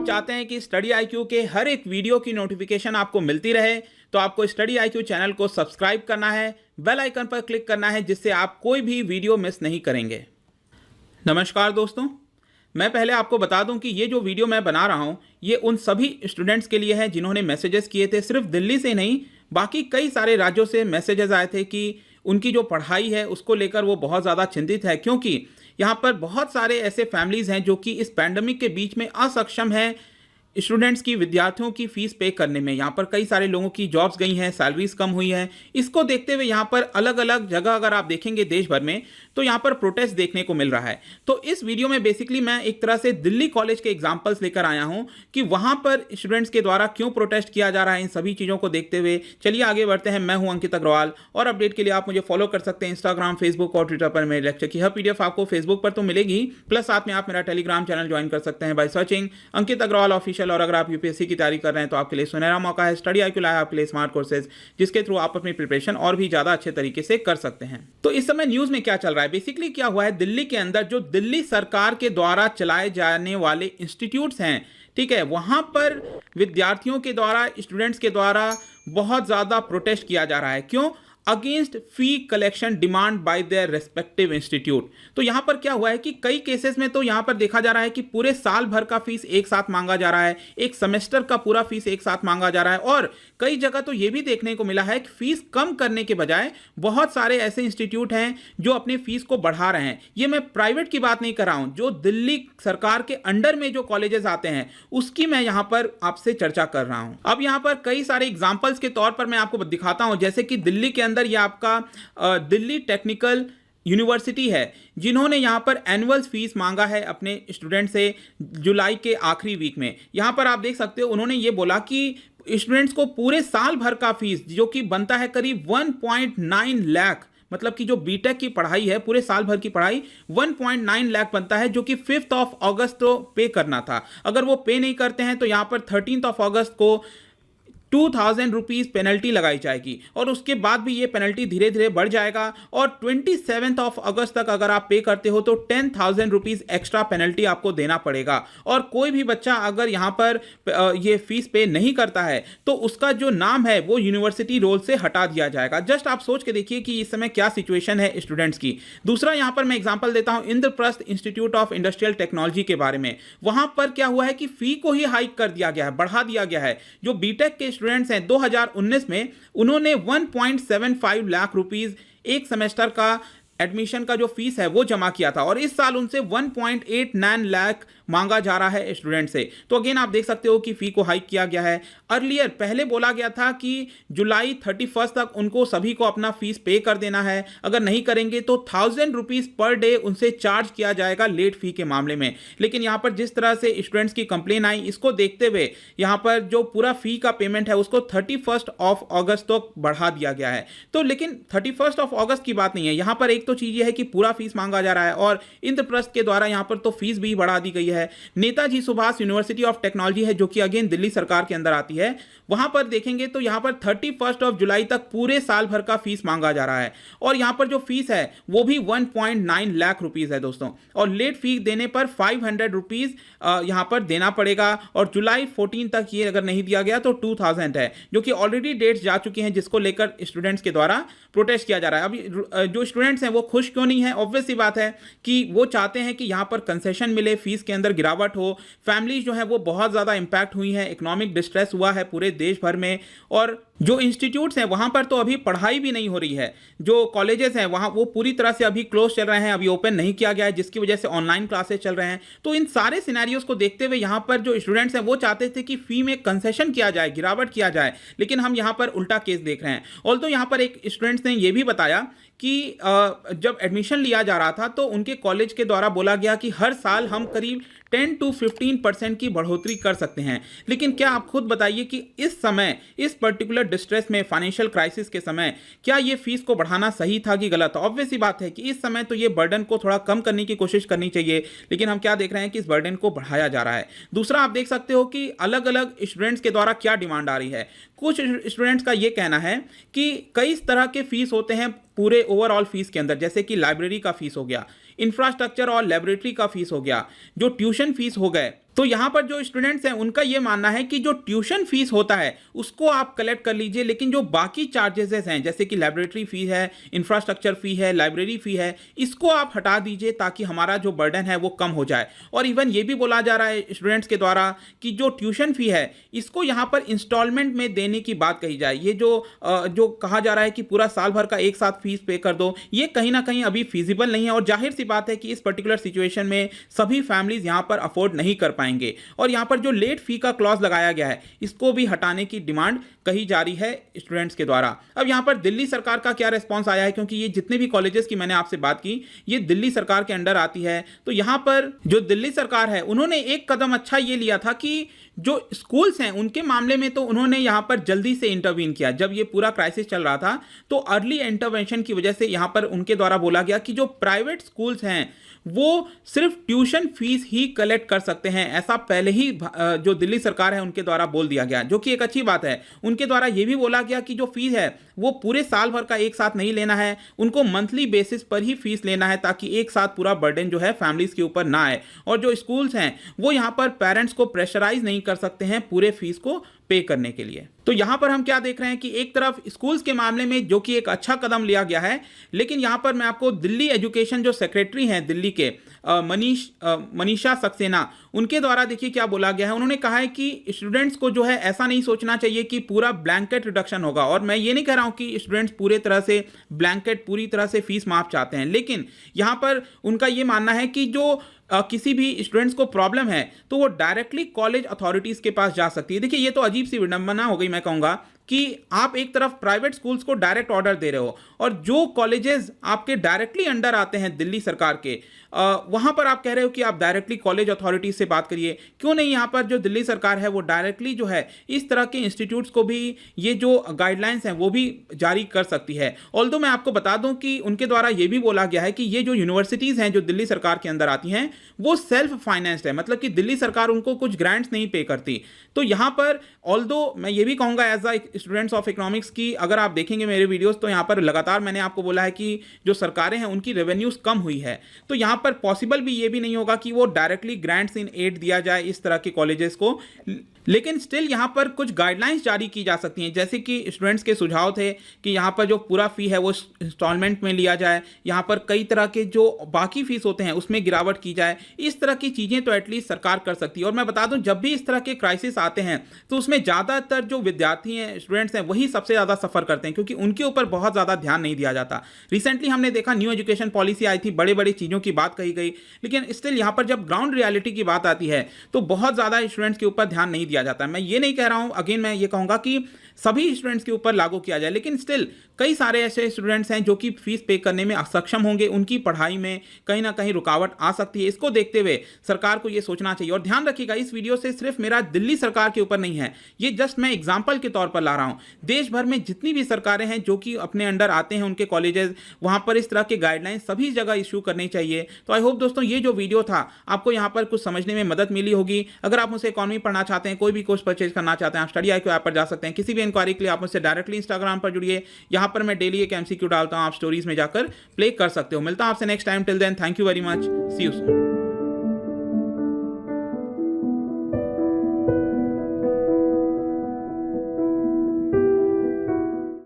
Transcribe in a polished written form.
आप चाहते हैं कि स्टडी आईक्यू के हर एक वीडियो की नोटिफिकेशन आपको मिलती रहे तो आपको स्टडी आईक्यू चैनल को सब्सक्राइब करना है, बेल आइकन पर क्लिक करना है, जिससे आप कोई भी वीडियो मिस नहीं करेंगे। नमस्कार दोस्तों, मैं पहले आपको बता दूं कि ये जो वीडियो मैं बना रहा हूं ये उन सभी स्टूडेंट्स के लिए है जिन्होंने मैसेजेस किए थे। सिर्फ दिल्ली से नहीं, बाकी कई सारे राज्यों से मैसेजेस आए थे कि उनकी जो पढ़ाई है उसको लेकर वो बहुत ज़्यादा चिंतित है, क्योंकि यहाँ पर बहुत सारे ऐसे फैमिलीज़ हैं जो कि इस पैंडमिक के बीच में असक्षम हैं स्टूडेंट्स की, विद्यार्थियों की फ़ीस पे करने में। यहाँ पर कई सारे लोगों की जॉब्स गई हैं, सैलरीज कम हुई हैं। इसको देखते हुए यहाँ पर अलग अलग जगह अगर आप देखेंगे देश भर में तो यहाँ पर प्रोटेस्ट देखने को मिल रहा है। तो इस वीडियो में बेसिकली मैं एक तरह से दिल्ली कॉलेज के एग्जाम्पल्स लेकर आया हूँ कि वहाँ पर स्टूडेंट्स के द्वारा क्यों प्रोटेस्ट किया जा रहा है। इन सभी चीज़ों को देखते हुए चलिए आगे बढ़ते हैं। मैं हूँ अंकित अग्रवाल और अपडेट के लिए आप मुझे फॉलो कर सकते हैं इंस्टाग्राम, फेसबुक और ट्विटर पर। मेरे लेक्चर की हर पीडीएफ आपको फेसबुक पर तो मिलेगी, प्लस साथ में आप मेरा टेलीग्राम चैनल ज्वाइन कर सकते हैं by searching Ankit Agarwal official. और अगर आप यूपीएससी की तैयारी कर रहे हैं तो आपके लिए सुनहरा मौका है। स्टडी आईक्यू लाया आपके लिए स्मार्ट कोर्सेज, जिसके थ्रू आप अपनी प्रिपरेशन और भी ज्यादा अच्छे तरीके से कर सकते हैं। तो इस समय न्यूज में क्या चल रहा है, बेसिकली क्या हुआ है, दिल्ली के अंदर जो दिल्ली सरकार के द्वारा चलाए जाने वाले इंस्टीट्यूट्स हैं, ठीक है, वहां पर विद्यार्थियों के द्वारा, स्टूडेंट्स के द्वारा बहुत ज्यादा प्रोटेस्ट किया जा रहा है। क्यों? Against fee collection demand by their respective institute. तो यहां पर क्या हुआ है कि कई केसेस में तो यहां पर देखा जा रहा है कि पूरे साल भर का फीस एक साथ मांगा जा रहा है, एक सेमेस्टर का पूरा फीस एक साथ मांगा जा रहा है। और कई जगह तो यह भी देखने को मिला है कि फीस कम करने के बजाय बहुत सारे ऐसे इंस्टीट्यूट हैं जो अपनी फीस को बढ़ा रहे हैं। ये मैं प्राइवेट की बात नहीं कर रहा हूं, जो दिल्ली सरकार के अंडर में जो कॉलेजेस आते हैं उसकी मैं यहां पर आपसे चर्चा कर रहा हूं। अब यहां पर कई सारे एग्जाम्पल्स के तौर पर मैं आपको दिखाता हूं, जैसे कि दिल्ली के अंदर ये आपका दिल्ली टेक्निकल यूनिवर्सिटी है, जिन्होंने यहां पर एनुअल फीस मांगा है अपने स्टूडेंट से जुलाई के आखिरी वीक में। यहां पर आप देख सकते हो उन्होंने ये बोला कि स्टूडेंट्स को पूरे साल भर का फीस, जो कि बनता है करीब 1.9 लाख, मतलब कि जो बीटेक की पढ़ाई है, पूरे साल भर की पढ़ाई 1.9 लाख बनता है, जो कि 5 अगस्त को पे करना था। अगर वो पे नहीं करते हैं तो यहां पर 13 अगस्त को 2000 रुपीज पेनल्टी लगाई जाएगी और उसके बाद भी ये पेनल्टी धीरे धीरे बढ़ जाएगा और 27 अगस्त तक अगर आप पे करते हो तो 10,000 रुपीज एक्स्ट्रा पेनल्टी आपको देना पड़ेगा। और कोई भी बच्चा अगर यहाँ पर ये फीस पे नहीं करता है तो उसका जो नाम है वो यूनिवर्सिटी रोल से हटा दिया जाएगा। जस्ट आप सोच के देखिए कि इस समय क्या सिचुएशन है स्टूडेंट्स की। दूसरा यहाँ पर मैं एग्जाम्पल देता हूँ Indraprastha institute of industrial technology के बारे में। वहां पर क्या हुआ है कि फी को ही हाइक कर दिया गया है, बढ़ा दिया गया है। जो बीटेक के स्टूडेंट्स हैं 2019 में उन्होंने 1.75 लाख रुपीस एक सेमेस्टर का एडमिशन का जो फीस है वो जमा किया था और इस साल उनसे 1.89 लाख मांगा जा रहा है स्टूडेंट से। तो अगेन आप देख सकते हो कि फी को हाइक किया गया है। अर्लियर पहले बोला गया था कि जुलाई 31 तक उनको सभी को अपना फीस पे कर देना है, अगर नहीं करेंगे तो 1000 रुपीज पर डे उनसे चार्ज किया जाएगा लेट फी के मामले में। लेकिन यहाँ पर जिस तरह से स्टूडेंट्स की कंप्लेन आई, इसको देखते हुए यहाँ पर जो पूरा फी का पेमेंट है उसको 31 अगस्त तक बढ़ा दिया गया है। तो लेकिन 31 अगस्त की बात नहीं है, यहाँ पर एक तो चीज ये है कि पूरा फीस मांगा जा रहा है और इंद्रप्रस्थ के द्वारा यहाँ पर तो फीस भी बढ़ा दी गई है। Netaji Subhash university of technology है, जो कि अगेन दिल्ली सरकार के अंदर आती है, वहां पर देखेंगे तो यहां पर 31 जुलाई तक पूरे साल भर का फीस मांगा जा रहा है और यहां पर जो फीस है वो भी 1.9 लाख रुपीस है दोस्तों। और लेट फी देने पर 500 रुपीज यहां पर देना पड़ेगा और जुलाई 14 तक ये अगर नहीं दिया गया तो 2000 है, जो कि ऑलरेडी डेट्स जा चुकी हैं, जिसको लेकर स्टूडेंट्स के द्वारा प्रोटेस्ट किया जा रहा है। अभी जो स्टूडेंट्स हैं वो खुश क्यों नहीं है? ऑब्वियस सी बात है कि वो चाहते हैं कि यहां पर कंसेशन मिले, फीस के अंदर गिरावट हो। फैमिलीज जो है वो बहुत ज्यादा इंपैक्ट हुई है, इकोनॉमिक डिस्ट्रेस हुआ है पूरे देश भर में। और जो इंस्टीट्यूट्स हैं वहां पर तो अभी पढ़ाई भी नहीं हो रही है, जो कॉलेजेस हैं वहां वो पूरी तरह से अभी क्लोज चल रहे हैं, अभी ओपन नहीं किया गया है, जिसकी वजह से ऑनलाइन क्लासेस चल रहे हैं। तो इन सारे सिनेरियोज को देखते हुए यहां पर जो स्टूडेंट्स हैं वो चाहते थे कि फी में कंसेशन किया जाए, गिरावट किया जाए, लेकिन हम यहां पर उल्टा केस देख रहे हैं। ऑल्दो यहां पर एक स्टूडेंट्स ने यह भी बताया कि जब एडमिशन लिया जा रहा था तो उनके कॉलेज के द्वारा बोला गया कि हर साल हम करीब 10 to 15% की बढ़ोतरी कर सकते हैं। लेकिन क्या आप खुद बताइए कि इस समय, इस पर्टिकुलर डिस्ट्रेस में, फाइनेंशियल क्राइसिस के समय, क्या ये फीस को बढ़ाना सही था कि गलत? ऑब्वियस सी बात है कि इस समय तो ये बर्डन को थोड़ा कम करने की कोशिश करनी चाहिए, लेकिन हम क्या देख रहे हैं कि इस बर्डन को बढ़ाया जा रहा है। दूसरा आप देख सकते हो कि अलग अलग स्टूडेंट्स के द्वारा क्या डिमांड आ रही है। कुछ स्टूडेंट्स का ये कहना है कि कई तरह के फीस होते हैं पूरे ओवरऑल फीस के अंदर, जैसे कि लाइब्रेरी का फीस हो गया, इंफ्रास्ट्रक्चर और लेबोरेटरी का फीस हो गया, जो ट्यूशन फीस हो गए, तो यहाँ पर जो स्टूडेंट्स हैं उनका ये मानना है कि जो ट्यूशन फीस होता है उसको आप कलेक्ट कर लीजिए, लेकिन जो बाकी चार्जेस हैं जैसे कि लैबोरेटरी फी है, इंफ्रास्ट्रक्चर फी है, लाइब्रेरी फी है, इसको आप हटा दीजिए ताकि हमारा जो बर्डन है वो कम हो जाए। और इवन ये भी बोला जा रहा है स्टूडेंट्स के द्वारा कि जो ट्यूशन फी है इसको यहाँ पर इंस्टॉलमेंट में देने की बात कही जाए। ये जो कहा जा रहा है कि पूरा साल भर का एक साथ फीस पे कर दो, ये कहीं ना कहीं अभी फीजिबल नहीं है और जाहिर सी बात है कि इस पर्टिकुलर सिचुएशन में सभी फैमिलीज यहाँ पर अफोर्ड नहीं कर पाएंगे। और यहां पर जो लेट फी का क्लॉज लगाया गया है इसको भी हटाने की डिमांड कही जा रही है स्टूडेंट्स के द्वारा। अब यहां पर दिल्ली सरकार का क्या रिस्पांस आया है, क्योंकि ये जितने भी कॉलेजेस की मैंने आपसे बात की ये दिल्ली सरकार के अंडर आती है। तो यहां पर जो दिल्ली सरकार है उन्होंने एक कदम अच्छा ये लिया था कि जो स्कूल्स हैं उनके मामले में तो उन्होंने यहां पर जल्दी से इंटरवीन किया। जब ये पूरा क्राइसिस चल रहा था तो अर्ली इंटरवेंशन की वजह से यहां पर उनके द्वारा बोला गया कि जो प्राइवेट स्कूल्स हैं वो सिर्फ ट्यूशन फीस ही कलेक्ट कर सकते हैं, ऐसा पहले ही जो दिल्ली सरकार है उनके द्वारा बोल दिया गया, जो कि एक अच्छी बात है। उनके द्वारा यह भी बोला गया कि जो फीस है वो पूरे साल भर का एक साथ नहीं लेना है, उनको मंथली बेसिस पर ही फीस लेना है ताकि एक साथ पूरा बर्डन जो है फैमिलीज के ऊपर ना आए। और जो स्कूल्स हैं वो यहां पर पेरेंट्स को प्रेशराइज नहीं कर सकते हैं पूरे फीस को पे करने के लिए। तो यहां पर हम क्या देख रहे हैं कि एक तरफ स्कूल्स के मामले में जो कि एक अच्छा कदम लिया गया है, लेकिन यहां पर मैं आपको दिल्ली एजुकेशन जो सेक्रेटरी हैं दिल्ली के मनीषा सक्सेना, उनके द्वारा देखिए क्या बोला गया है। उन्होंने कहा है कि स्टूडेंट्स को जो है ऐसा नहीं सोचना चाहिए कि पूरा ब्लैंकेट रिडक्शन होगा। और मैं ये नहीं कह रहा हूं कि स्टूडेंट्स पूरे तरह से ब्लैंकेट पूरी तरह से फीस माफ चाहते हैं, लेकिन यहां पर उनका ये मानना है कि जो किसी भी स्टूडेंट्स को प्रॉब्लम है तो वो डायरेक्टली कॉलेज अथॉरिटीज के पास जा सकती है। देखिए ये तो अजीब सी विडंबना हो गई, मैं कहूंगा कि आप एक तरफ प्राइवेट स्कूल्स को डायरेक्ट ऑर्डर दे रहे हो और जो कॉलेजेस आपके डायरेक्टली अंडर आते हैं दिल्ली सरकार के, वहां पर आप कह रहे हो कि आप डायरेक्टली कॉलेज अथॉरिटीज से बात करिए। क्यों नहीं यहां पर जो दिल्ली सरकार है वो डायरेक्टली जो है इस तरह के इंस्टीट्यूट्स को भी ये जो गाइडलाइंस हैं वो भी जारी कर सकती है। ऑल्दो मैं आपको बता दूं कि उनके द्वारा ये भी बोला गया है कि ये जो यूनिवर्सिटीज हैं जो दिल्ली सरकार के अंदर आती हैं वो सेल्फ फाइनेंस्ड है, मतलब कि दिल्ली सरकार उनको कुछ ग्रांट्स नहीं पे करती। तो यहां पर ऑल्दो मैं ये भी कहूंगा as a students of economics की, अगर आप देखेंगे मेरे वीडियोस तो यहां पर लगातार मैंने आपको बोला है कि जो सरकारें हैं उनकी रेवेन्यूज कम हुई है। तो यहां पर पॉसिबल भी ये भी नहीं होगा कि वो डायरेक्टली ग्रांट्स इन एड दिया जाए इस तरह के कॉलेजेस को, लेकिन स्टिल यहां पर कुछ गाइडलाइंस जारी की जा सकती हैं। जैसे कि स्टूडेंट्स के सुझाव थे कि यहां पर जो पूरा फी है वो इंस्टॉलमेंट में लिया जाए, यहां पर कई तरह के जो बाकी फीस होते हैं उसमें गिरावट की जाए, इस तरह की चीजें तो एटलीस्ट सरकार कर सकती है। और मैं बता दूं जब भी इस तरह के क्राइसिस आते हैं तो उसमें ज्यादातर जो विद्यार्थी हैं स्टूडेंट्स हैं वही सबसे ज्यादा सफर करते हैं, क्योंकि उनके ऊपर बहुत ज्यादा ध्यान नहीं दिया जाता। रिसेंटली हमने देखा न्यू एजुकेशन पॉलिसी आई थी, बड़े बड़ी चीजों की बात कही गई, लेकिन स्टिल यहां पर जब ग्राउंड रियलिटी की बात आती है तो बहुत ज्यादा स्टूडेंट्स के ऊपर ध्यान नहीं दिया जाता। मैं ये नहीं कह रहा हूं, अगेन मैं ये कहूंगा कि सभी स्टूडेंट्स के ऊपर लागू किया जाए, लेकिन स्टिल कई सारे ऐसे स्टूडेंट्स हैं जो कि फीस पे करने में असक्षम होंगे, उनकी पढ़ाई में कहीं ना कहीं रुकावट आ सकती है। इसको देखते हुए सरकार को ये सोचना चाहिए। और ध्यान रखिएगा इस वीडियो से सिर्फ मेरा दिल्ली सरकार के ऊपर नहीं है, ये जस्ट मैं एग्जांपल के तौर पर ला रहा हूं। देश भर में जितनी भी सरकारें हैं जो कि अपने अंडर आते हैं उनके कॉलेजेस, वहां पर इस तरह के गाइडलाइंस सभी जगह इशू करनी चाहिए। तो आई होप दोस्तों ये जो वीडियो था आपको यहां पर कुछ समझने में मदद मिली होगी। अगर आप मुझसे इकोनॉमी पढ़ना चाहते हैं, कोई भी कोर्स परचेज करना चाहते हैं, आप स्टडी IQ ऐप पर जा सकते हैं। किसी भी इंक्वायरी के लिए आप मुझसे डायरेक्टली इंस्टाग्राम पर जुड़िए, यहां पर मैं डेली एक MCQ डालता हूं, आप स्टोरीज में जाकर प्ले कर सकते हो। मिलता हूं आपसे next time, till then thank you very much, see you soon.